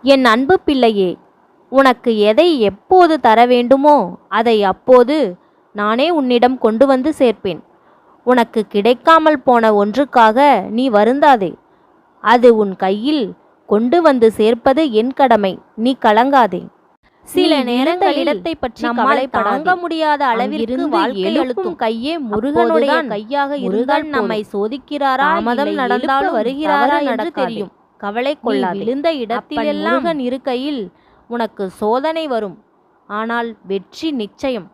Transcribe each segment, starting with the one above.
என் அன்பு பிள்ளையே, உனக்கு எதை எப்போது தர வேண்டுமோ அதை அப்போது நானே உன்னிடம் கொண்டு வந்து சேர்ப்பேன். உனக்கு கிடைக்காமல் போன ஒன்றுக்காக நீ வருந்தாதே. அது உன் கையில் கொண்டு வந்து சேர்ப்பது என் கடமை. நீ கலங்காதே. சில நேரங்களில் இடத்தை பற்றி நம்மால் தாங்க முடியாத அளவிற்கு வாழ்க்கை அழுத்தும் கையே முருகனுடைய கையாக இருந்தால் நம்மை சோதிக்கிறாரா, தாமதம் நடந்தாலும் வருகிறாரா என்று தெரியும். கவலை கொள்ளாதே. விழுந்த இடத்திலெல்லாம் முருகன் இருக்கையில் உனக்கு சோதனை வரும், ஆனால் வெற்றி நிச்சயம்.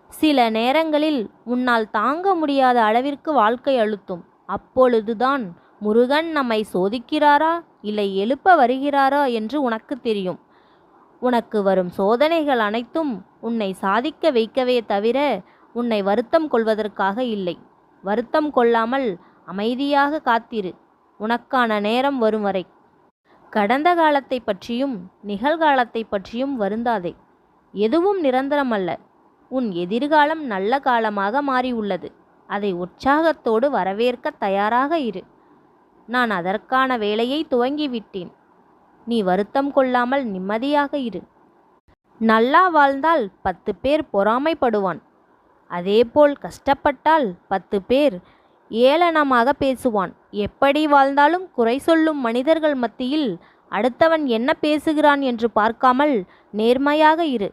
சில நேரங்களில் உன்னால் தாங்க முடியாத அளவிற்கு வாழ்க்கை அழுத்தும். அப்பொழுதுதான் முருகன் நம்மை சோதிக்கிறாரா இல்லை எழுப்ப வருகிறாரா என்று உனக்கு தெரியும். உனக்கு வரும் சோதனைகள் அனைத்தும் உன்னை சாதிக்க வைக்கவே தவிர உன்னை வருத்தம் கொள்வதற்காக இல்லை. வருத்தம் கொள்ளாமல் அமைதியாக காத்திரு, உனக்கான நேரம் வரும் வரை. கடந்த காலத்தை பற்றியும் நிகழ்காலத்தை பற்றியும் வருந்தாதே. எதுவும் நிரந்தரமல்ல. உன் எதிர்காலம் நல்ல காலமாக மாறியுள்ளது. அதை உற்சாகத்தோடு வரவேற்க தயாராக இரு. நான் அதற்கான வேலையை துவங்கிவிட்டேன். நீ வருத்தம் கொள்ளாமல் நிம்மதியாக இரு. நல்லா வாழ்ந்தால் 10 பேர் பொறாமைப்படுவான். அதேபோல் கஷ்டப்பட்டால் 10 பேர் ஏளனமாக பேசுவான். எப்படி வாழ்ந்தாலும் குறை சொல்லும் மனிதர்கள் மத்தியில் அடுத்தவன் என்ன பேசுகிறான் என்று பார்க்காமல் நேர்மையாக இரு.